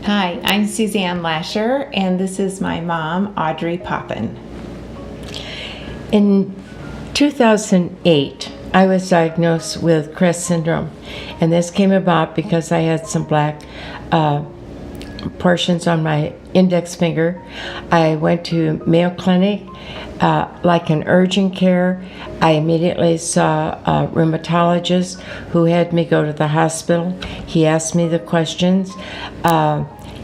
Hi, I'm Suzanne Lasher, and this is my mom, Audrey Poppen. In 2008, I was diagnosed with CREST Syndrome, and this came about because I had some black portions on my index finger. I went to Mayo Clinic, like an urgent care. I immediately saw a rheumatologist who had me go to the hospital. He asked me the questions.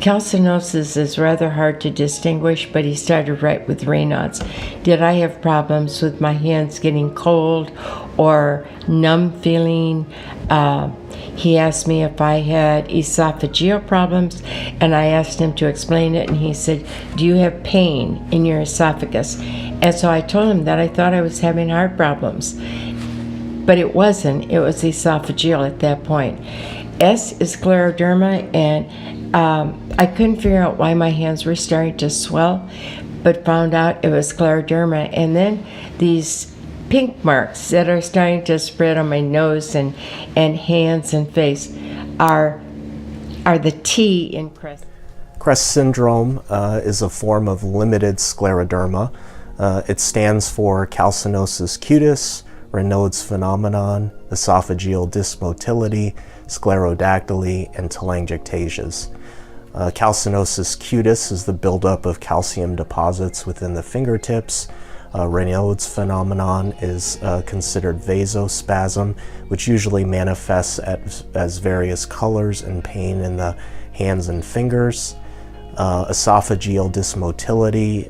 Calcinosis is rather hard to distinguish, but he started right with Raynaud's. Did I have problems with my hands getting cold or numb feeling? He asked me if I had esophageal problems, and I asked him to explain it, and he said, "Do you have pain in your esophagus?" And so I told him that I thought I was having heart problems, but it wasn't. It was esophageal at that point. S is scleroderma, and I couldn't figure out why my hands were starting to swell, but found out it was scleroderma. And then these pink marks that are starting to spread on my nose and hands and face are the T in CREST. CREST syndrome is a form of limited scleroderma. It stands for calcinosis cutis, Raynaud's phenomenon, esophageal dysmotility, sclerodactyly, and telangiectasias. Calcinosis cutis is the buildup of calcium deposits within the fingertips. Raynaud's phenomenon is considered vasospasm, which usually manifests as various colors and pain in the hands and fingers. Esophageal dysmotility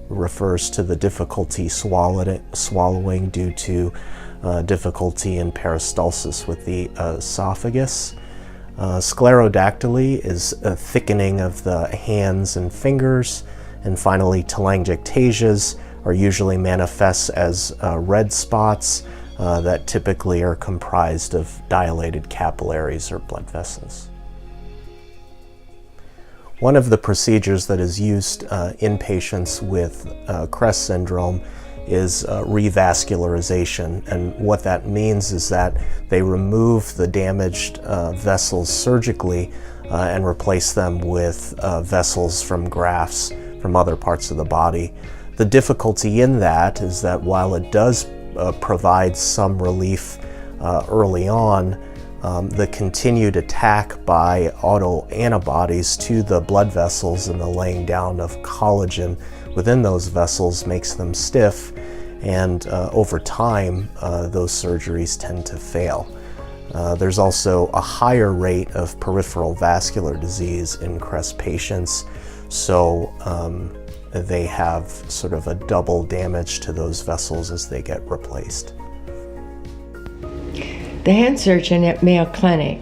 refers to the difficulty swallowing due to difficulty in peristalsis with the esophagus. Sclerodactyly is a thickening of the hands and fingers. And finally, telangiectasias are usually manifest as red spots that typically are comprised of dilated capillaries or blood vessels. One of the procedures that is used in patients with CREST syndrome is revascularization, and what that means is that they remove the damaged vessels surgically and replace them with vessels from grafts from other parts of the body. The difficulty in that is that while it does provide some relief early on, the continued attack by autoantibodies to the blood vessels and the laying down of collagen within those vessels makes them stiff, and over time those surgeries tend to fail. There's also a higher rate of peripheral vascular disease in CREST patients, so they have sort of a double damage to those vessels as they get replaced. The hand surgeon at Mayo Clinic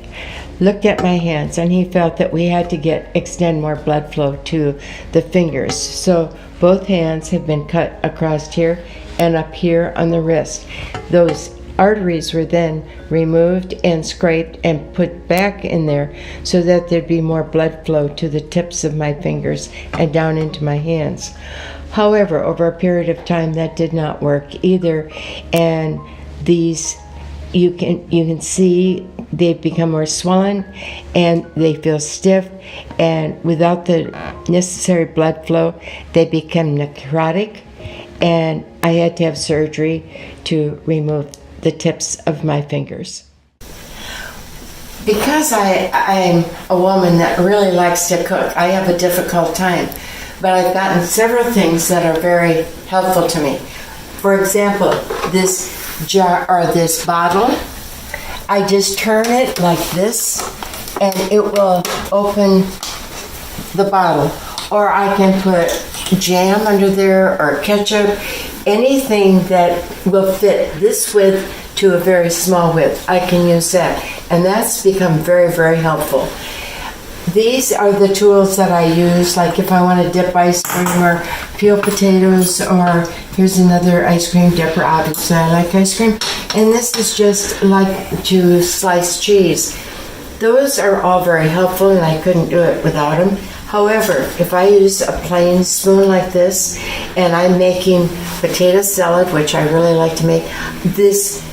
looked at my hands, and he felt that we had to extend more blood flow to the fingers. So both hands have been cut across here and up here on the wrist. Those arteries were then removed and scraped and put back in there so that there'd be more blood flow to the tips of my fingers and down into my hands. However, over a period of time, that did not work either, and these you can see they've become more swollen and they feel stiff, and without the necessary blood flow they become necrotic, and I had to have surgery to remove the tips of my fingers. Because I'm a woman that really likes to cook, I have a difficult time, but I've gotten several things that are very helpful to me. For example, this jar or this bottle, I just turn it like this and it will open the bottle, or I can put jam under there or ketchup, anything that will fit this width to a very small width. I can use that, and that's become very, very helpful. These are the tools that I use, like if I want to dip ice cream or peel potatoes, or here's another ice cream dipper. Obviously I like ice cream, and this is just like to slice cheese. Those are all very helpful, and I couldn't do it without them. However, if I use a plain spoon like this and I'm making potato salad, which I really like to make, this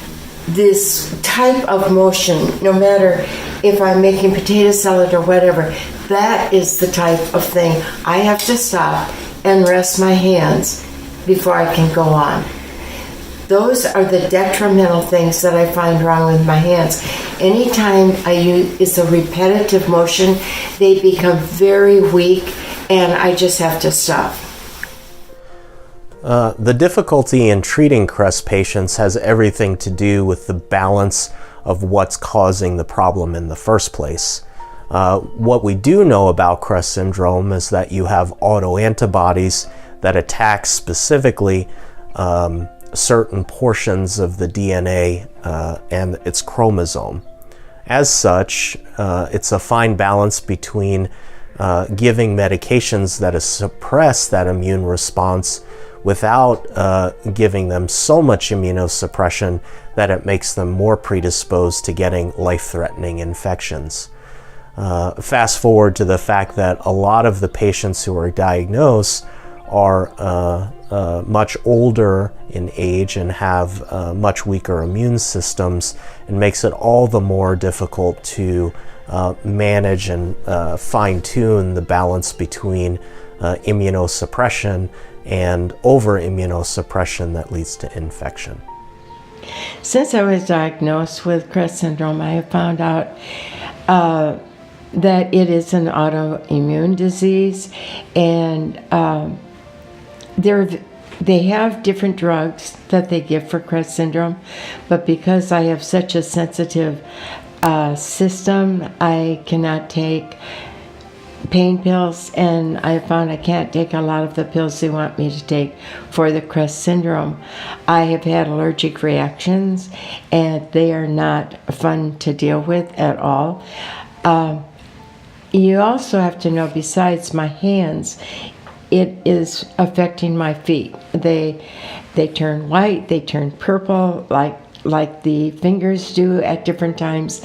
type of motion, no matter if I'm making potato salad or whatever, That is the type of thing I have to stop and rest my hands before I can go on. Those are the detrimental things that I find wrong with my hands. Anytime I use, it's a repetitive motion, they become very weak and I just have to stop. The difficulty in treating CREST patients has everything to do with the balance of what's causing the problem in the first place. What we do know about CREST syndrome is that you have autoantibodies that attack specifically certain portions of the DNA and its chromosome. As such, it's a fine balance between giving medications that suppress that immune response without giving them so much immunosuppression that it makes them more predisposed to getting life-threatening infections. Fast forward to the fact that a lot of the patients who are diagnosed are much older in age and have much weaker immune systems, and makes it all the more difficult to manage and fine-tune the balance between immunosuppression and over-immunosuppression that leads to infection. Since I was diagnosed with CREST syndrome, I have found out that it is an autoimmune disease, and they have different drugs that they give for CREST syndrome, but because I have such a sensitive system, I cannot take pain pills, and I found I can't take a lot of the pills they want me to take for the CREST syndrome. I have had allergic reactions, and they are not fun to deal with at all. You also have to know, besides my hands, it is affecting my feet. They turn white, they turn purple, like the fingers do at different times.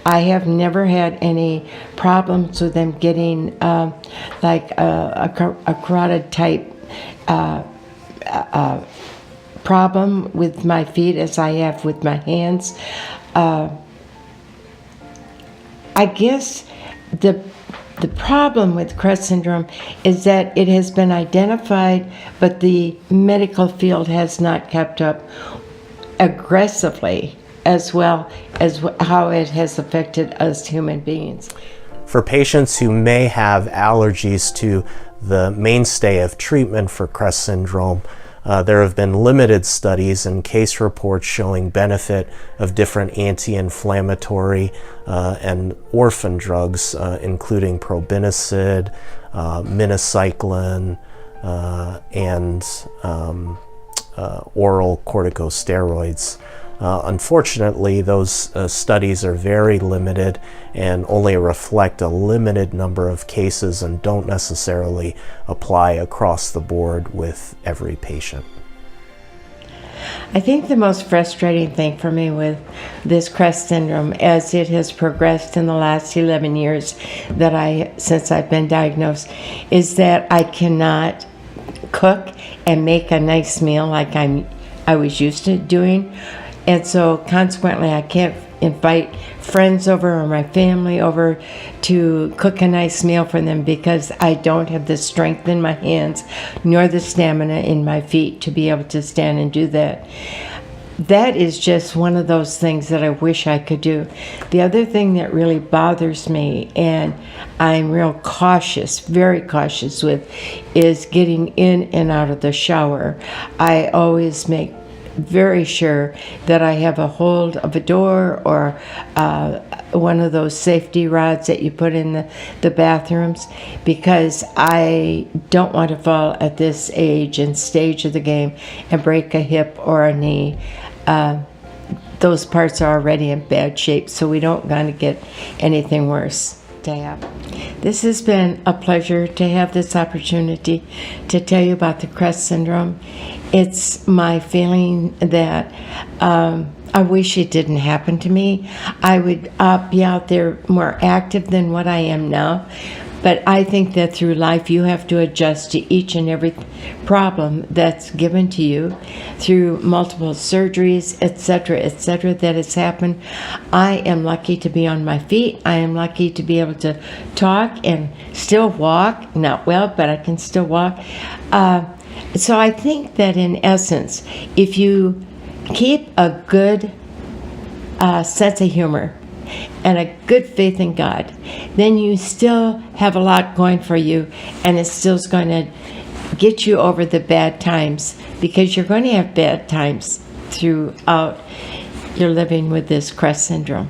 I have never had any problems with them getting like a carotid type problem with my feet as I have with my hands. I guess the problem with CREST syndrome is that it has been identified, but the medical field has not kept up aggressively as well as how it has affected us human beings. For patients who may have allergies to the mainstay of treatment for CREST syndrome, there have been limited studies and case reports showing benefit of different anti-inflammatory and orphan drugs, including probenecid, minocycline, and oral corticosteroids. Unfortunately, those studies are very limited and only reflect a limited number of cases and don't necessarily apply across the board with every patient. I think the most frustrating thing for me with this CREST syndrome, as it has progressed in the last 11 years since I've been diagnosed, is that I cannot cook and make a nice meal like I was used to doing, and so consequently I can't invite friends over or my family over to cook a nice meal for them because I don't have the strength in my hands nor the stamina in my feet to be able to stand and do that. That is just one of those things that I wish I could do. The other thing that really bothers me, and I'm real cautious, very cautious with, is getting in and out of the shower. I always make very sure that I have a hold of a door or one of those safety rods that you put in the bathrooms, because I don't want to fall at this age and stage of the game and break a hip or a knee. Those parts are already in bad shape, so we don't want to get anything worse to happen. This has been a pleasure to have this opportunity to tell you about the CREST syndrome. It's my feeling that I wish it didn't happen to me. I would be out there more active than what I am now, But I think that through life you have to adjust to each and every problem that's given to you through multiple surgeries, etc., that has happened. I am lucky to be on my feet. I am lucky to be able to talk and still walk. Not well, but I can still walk. So I think that in essence, if you keep a good sense of humor and a good faith in God, then you still have a lot going for you, and it still is going to get you over the bad times, because you're going to have bad times throughout your living with this CREST syndrome.